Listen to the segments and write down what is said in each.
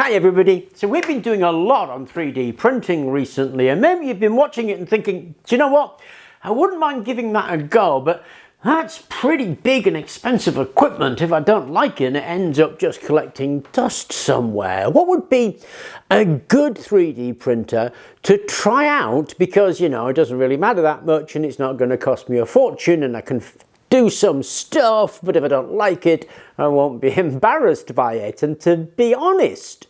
Hi everybody, so we've been doing a lot on 3D printing recently, and maybe you've been watching it and thinking, do you know what, I wouldn't mind giving that a go, but that's pretty big and expensive equipment. If I don't like it and it ends up just collecting dust somewhere. What would be a good 3D printer to try out, because you know it doesn't really matter that much and it's not going to cost me a fortune and I can do some stuff, but if I don't like it I won't be embarrassed by it. And to be honest,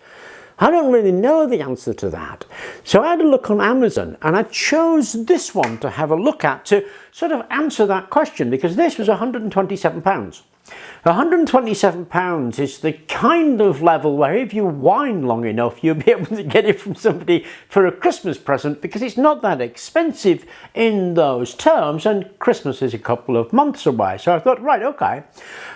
I don't really know the answer to that. So I had a look on Amazon and I chose this one to have a look at to sort of answer that question, because this was £127. £127 is the kind of level where if you whine long enough you'll be able to get it from somebody for a Christmas present, because it's not that expensive in those terms and Christmas is a couple of months away. So I thought, right, okay,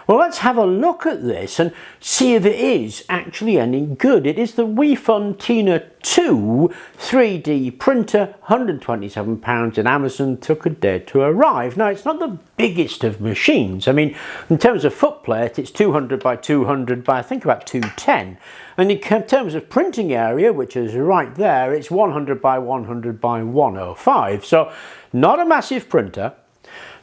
well let's have a look at this and see if it is actually any good. It is the WeFun Tina 2 3D printer, £127, and Amazon took a day to arrive. Now it's not the biggest of machines. I mean, in terms of footplate it's 200 by 200 by I think about 210, and in terms of printing area, which is right there, it's 100 by 100 by 105. So not a massive printer,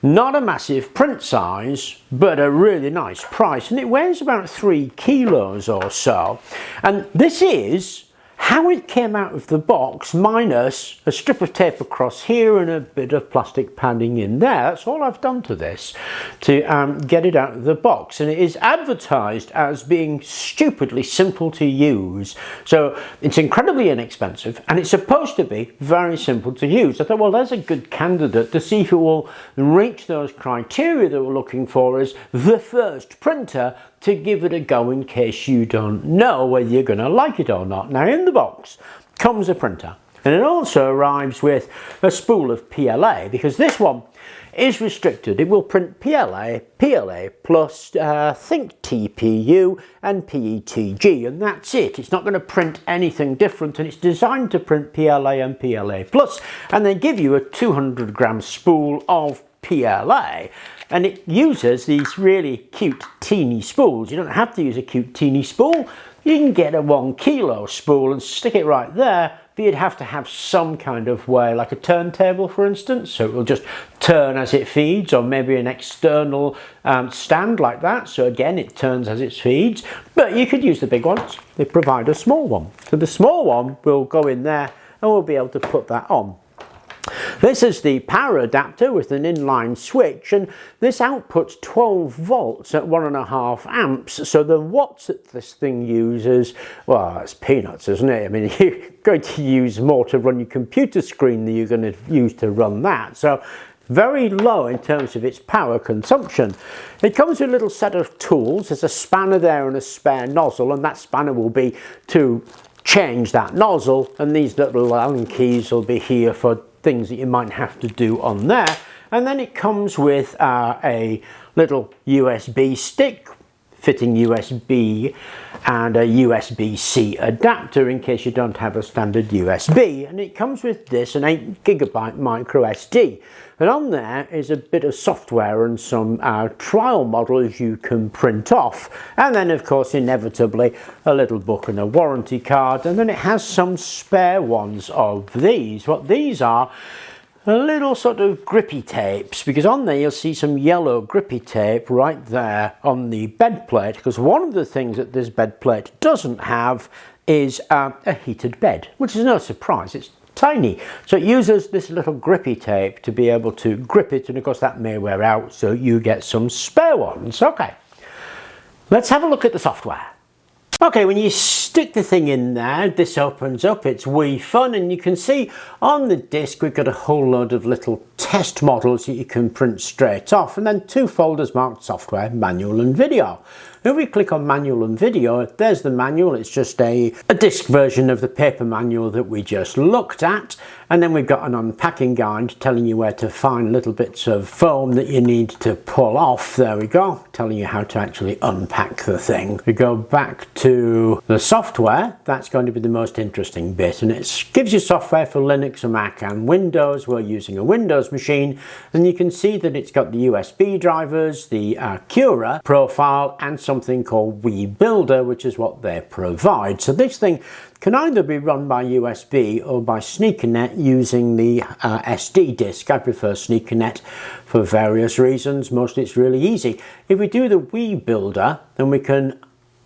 not a massive print size, but a really nice price, and it weighs about 3 kilos or so. And this is how it came out of the box, minus a strip of tape across here and a bit of plastic padding in there. That's all I've done to this to get it out of the box, and it is advertised as being stupidly simple to use. So it's incredibly inexpensive and it's supposed to be very simple to use. I thought, well, there's a good candidate to see if it will reach those criteria that we're looking for as the first printer to give it a go, in case you don't know whether you're going to like it or not. Now in the box comes a printer, and it also arrives with a spool of PLA, because this one is restricted. It will print PLA, PLA plus I think TPU and PETG, and that's it. It's not going to print anything different, and it's designed to print PLA and PLA plus, and they give you a 200-gram spool of PLA, and it uses these really cute teeny spools. You don't have to use a cute teeny spool. You can get a 1 kilo spool and stick it right there, but you'd have to have some kind of way, like a turntable for instance, so it will just turn as it feeds, or maybe an external stand like that, so again it turns as it feeds. But you could use the big ones. They provide a small one, so the small one will go in there and we'll be able to put that on. This is the power adapter with an inline switch, and this outputs 12 volts at 1.5 amps. So the watts that this thing uses, well, it's peanuts, isn't it? I mean, you're going to use more to run your computer screen than you're going to use to run that. So very low in terms of its power consumption. It comes with a little set of tools. There's a spanner there and a spare nozzle, and that spanner will be to change that nozzle, and these little Allen keys will be here for things that you might have to do on there. And then it comes with a little USB stick, fitting USB, and a USB-C adapter in case you don't have a standard USB. And it comes with this, an 8GB micro SD. And on there is a bit of software and some trial models you can print off. And then of course inevitably a little book and a warranty card. And then it has some spare ones of these. What these are little sort of grippy tapes, because on there you'll see some yellow grippy tape right there on the bed plate, because one of the things that this bed plate doesn't have is a heated bed, which is no surprise. It's tiny, so it uses this little grippy tape to be able to grip it, and of course that may wear out, so you get some spare ones. Okay, let's have a look at the software. Okay, when you stick the thing in there, this opens up, it's WeFun, and you can see on the disc we've got a whole load of little test models that you can print straight off, and then 2 folders marked software, manual and video. If we click on manual and video, there's the manual. It's just a disc version of the paper manual that we just looked at. And then we've got an unpacking guide telling you where to find little bits of foam that you need to pull off. There we go, telling you how to actually unpack the thing. We go back to the software. software, that's going to be the most interesting bit, and it gives you software for Linux and Mac and Windows. We're using a Windows machine, and you can see that it's got the USB drivers, the Cura profile, and something called WeBuilder, which is what they provide. So this thing can either be run by USB or by SneakerNet using the SD disk. I prefer SneakerNet for various reasons. Mostly it's really easy. If we do the WeBuilder, then we can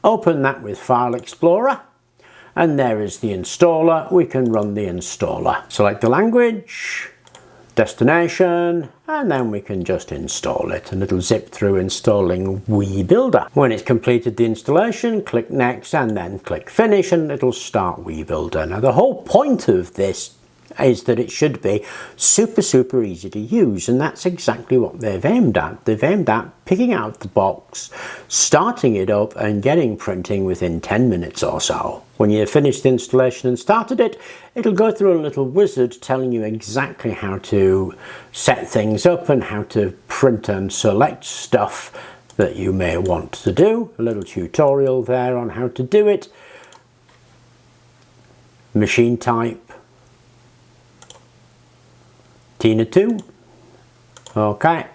open that with File Explorer, and there is the installer. We can run the installer. Select the language, destination, and then we can just install it, and it'll zip through installing WeBuilder. When it's completed the installation, click Next and then click Finish, and it'll start WeBuilder. Now the whole point of this is that it should be super easy to use, and that's exactly what they've aimed at. They've aimed at picking out the box, starting it up and getting printing within 10 minutes or so. When you've finished the installation and started it, it'll go through a little wizard telling you exactly how to set things up and how to print and select stuff that you may want to do. A little tutorial there on how to do it. Machine type Tina 2. Okay,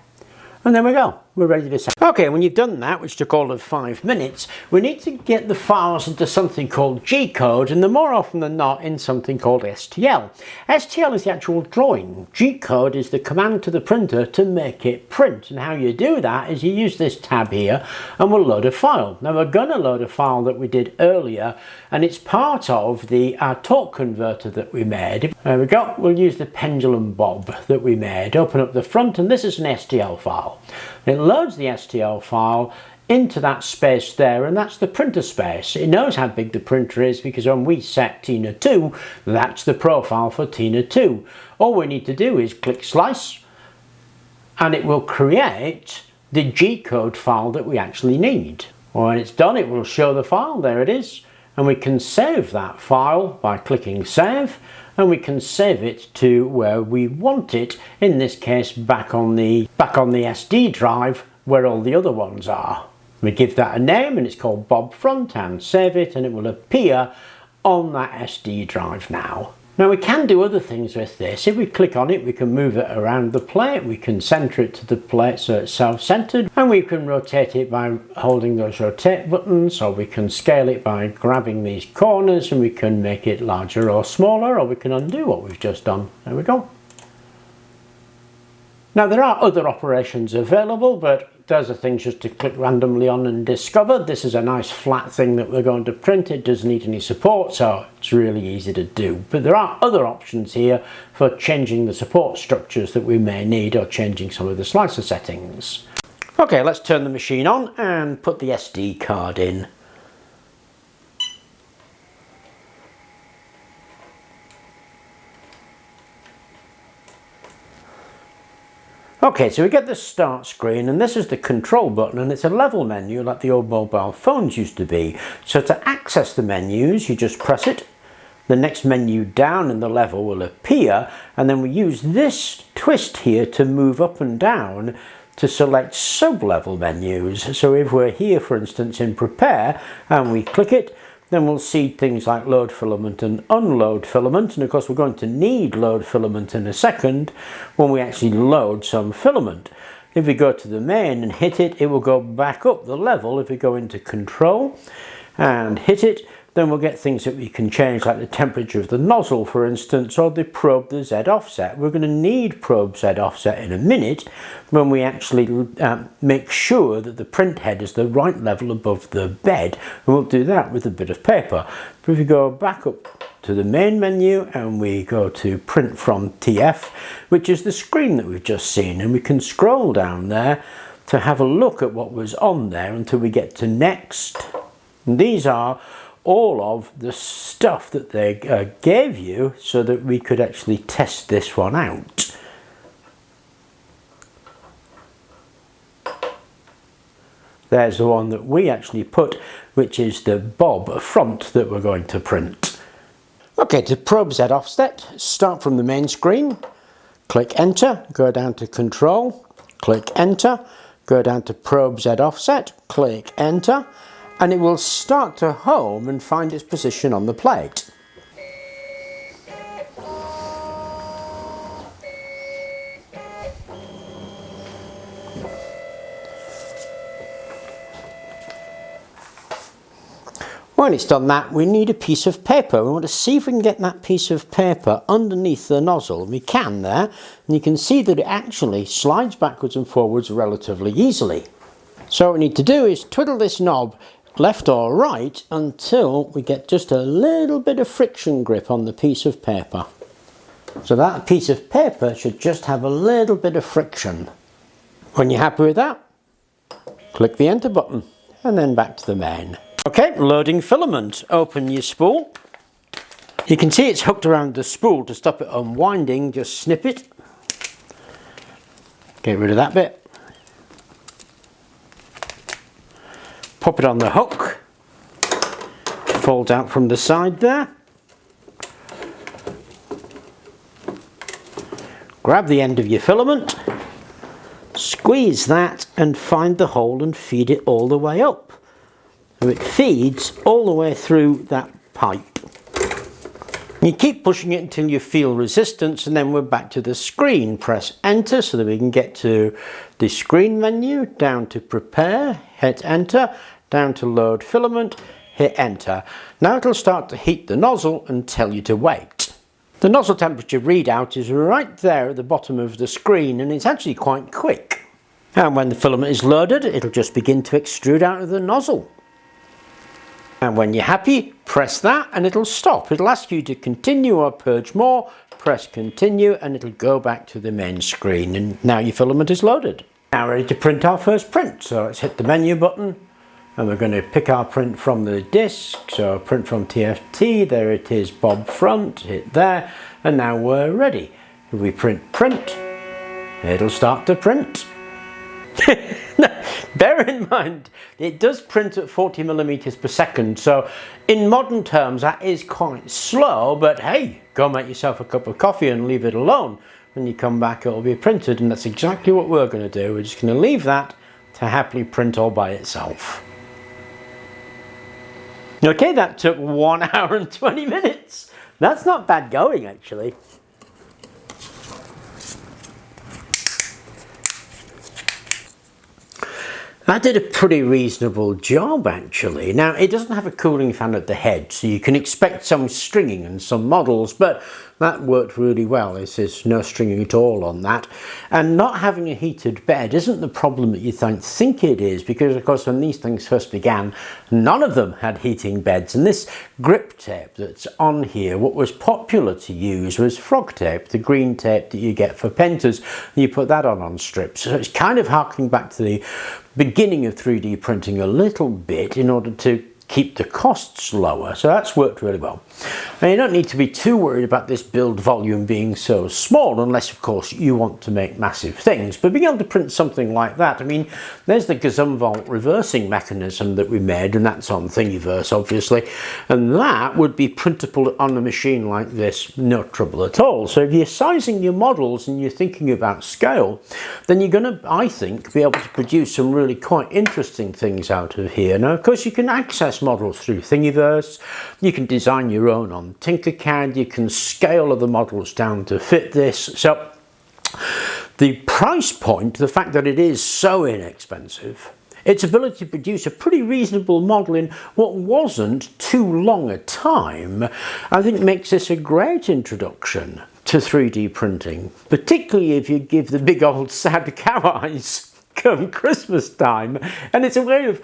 and there we go. We're ready to send. Okay, when you've done that, which took all of 5 minutes, we need to get the files into something called G-code, and the more often than not in something called STL. STL is the actual drawing. G-code is the command to the printer to make it print, and how you do that is you use this tab here and we'll load a file. Now we're going to load a file that we did earlier, and it's part of the torque converter that we made. There we go. We'll use the pendulum bob that we made. Open up the front, and this is an STL file. It loads the STL file into that space there, and that's the printer space. It knows how big the printer is because when we set Tina 2, that's the profile for Tina 2. All we need to do is click Slice, and it will create the G-code file that we actually need. When it's done, it will show the file. There it is, and we can save that file by clicking Save, and we can save it to where we want it, in this case back on the SD drive where all the other ones are. We give that a name, and it's called Bob Front, and save it, and it will appear on that SD drive now. Now we can do other things with this. If we click on it, we can move it around the plate, we can center it to the plate so it's self-centered, and we can rotate it by holding those rotate buttons, or we can scale it by grabbing these corners, and we can make it larger or smaller, or we can undo what we've just done. There we go. Now there are other operations available, but those are things just to click randomly on and discover. This is a nice flat thing that we're going to print. It doesn't need any support, so it's really easy to do. But there are other options here for changing the support structures that we may need, or changing some of the slicer settings. Okay, let's turn the machine on and put the SD card in. Okay, so we get the start screen, and this is the control button, and it's a level menu like the old mobile phones used to be. So to access the menus, you just press it. The next menu down in the level will appear, and then we use this twist here to move up and down to select sub-level menus. So if we're here, for instance, in Prepare, and we click it, then we'll see things like load filament and unload filament, and of course we're going to need load filament in a second when we actually load some filament. If we go to the main and hit it, it will go back up the level. If we go into Control and hit it, then we'll get things that we can change, like the temperature of the nozzle, for instance, or the probe the Z offset. We're going to need probe Z offset in a minute when we actually make sure that the print head is the right level above the bed, and we'll do that with a bit of paper. But if we go back up to the main menu and we go to Print from TF, which is the screen that we've just seen, and we can scroll down there to have a look at what was on there until we get to Next. And these are all of the stuff that they gave you so that we could actually test this one out. There's the one that we actually put, which is the Bob front that we're going to print. Okay, to probe Z offset, start from the main screen, click Enter, go down to Control, click Enter, go down to probe Z offset, click Enter, and it will start to home and find its position on the plate. When it's done that, we need a piece of paper. We want to see if we can get that piece of paper underneath the nozzle. We can there, and you can see that it actually slides backwards and forwards relatively easily. So what we need to do is twiddle this knob left or right until we get just a little bit of friction grip on the piece of paper. So that piece of paper should just have a little bit of friction. When you're happy with that, click the enter button and then back to the main. Okay, loading filament. Open your spool. You can see it's hooked around the spool. To stop it unwinding, just snip it. Get rid of that bit. Pop it on the hook. Folds out from the side there. Grab the end of your filament. Squeeze that and find the hole and feed it all the way up. So it feeds all the way through that pipe. You keep pushing it until you feel resistance, and then we're back to the screen. Press enter so that we can get to the screen menu, down to prepare, hit enter, down to load filament, hit enter. Now it'll start to heat the nozzle and tell you to wait. The nozzle temperature readout is right there at the bottom of the screen, and it's actually quite quick. And when the filament is loaded, it'll just begin to extrude out of the nozzle. And when you're happy, press that and it'll stop. It'll ask you to continue or purge more. Press continue and it'll go back to the main screen, and now your filament is loaded. Now ready to print our first print. So let's hit the menu button and we're going to pick our print from the disk. So print from TFT, there it is, Bob front, hit there, and now we're ready. If we print, it'll start to print. Bear in mind, it does print at 40 millimeters per second, so in modern terms that is quite slow, but hey, go make yourself a cup of coffee and leave it alone. When you come back it'll be printed, and that's exactly what we're going to do. We're just going to leave that to happily print all by itself. Okay, that took 1 hour and 20 minutes. That's not bad going actually. That did a pretty reasonable job actually. Now it doesn't have a cooling fan at the head, so you can expect some stringing in some models, but that worked really well. There's no stringing at all on that. And not having a heated bed isn't the problem that you think it is, because of course when these things first began, none of them had heating beds. And this grip tape that's on here, what was popular to use was frog tape, the green tape that you get for painters. You put that on strips. So it's kind of harking back to the beginning of 3D printing a little bit in order to keep the costs lower, so that's worked really well. And you don't need to be too worried about this build volume being so small, unless of course you want to make massive things. But being able to print something like that, I mean, there's the Gazumpol reversing mechanism that we made, and that's on Thingiverse obviously, and that would be printable on a machine like this, no trouble at all. So if you're sizing your models and you're thinking about scale, then you're going to, I think, be able to produce some really quite interesting things out of here. Now of course you can access models through Thingiverse, you can design your own on Tinkercad, you can scale other models down to fit this. So the price point, the fact that it is so inexpensive, its ability to produce a pretty reasonable model in what wasn't too long a time, I think makes this a great introduction to 3D printing, particularly if you give the big old sad cow eyes come Christmas time. And it's a way of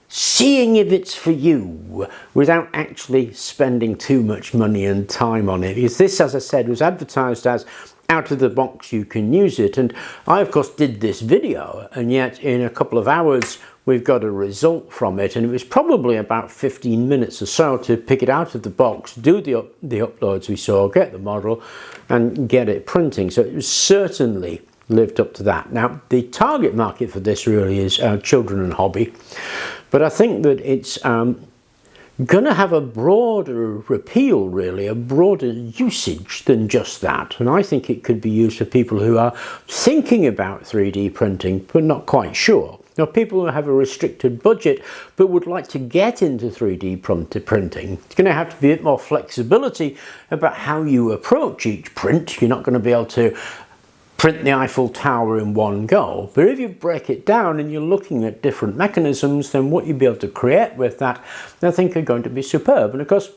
seeing if it's for you without actually spending too much money and time on it, because this, as I said, was advertised as out of the box, you can use it. And I of course did this video, and yet in a couple of hours we've got a result from it, and it was probably about 15 minutes or so to pick it out of the box, do the uploads we saw, get the model and get it printing. So it was certainly lived up to that. Now the target market for this really is children and hobby, but I think that it's going to have a broader appeal, really, a broader usage than just that. And I think it could be used for people who are thinking about 3D printing but not quite sure. Now, people who have a restricted budget but would like to get into 3D printing, it's going to have to be a bit more flexibility about how you approach each print. You're not going to be able to print the Eiffel Tower in one go, but if you break it down and you're looking at different mechanisms, then what you'll be able to create with that, I think, are going to be superb. And of course,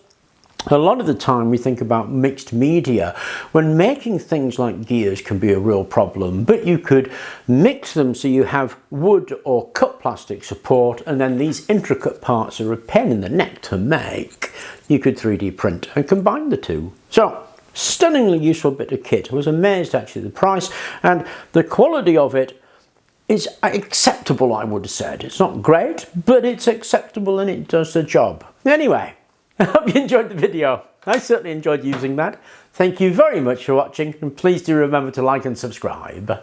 a lot of the time we think about mixed media when making things like gears can be a real problem, but you could mix them so you have wood or cut plastic support, and then these intricate parts are a pain in the neck to make. You could 3D print and combine the two. So, stunningly useful bit of kit. I was amazed actually at the price, and the quality of it is acceptable, I would have said. It's not great, but it's acceptable and it does the job. Anyway, I hope you enjoyed the video. I certainly enjoyed using that. Thank you very much for watching, and please do remember to like and subscribe.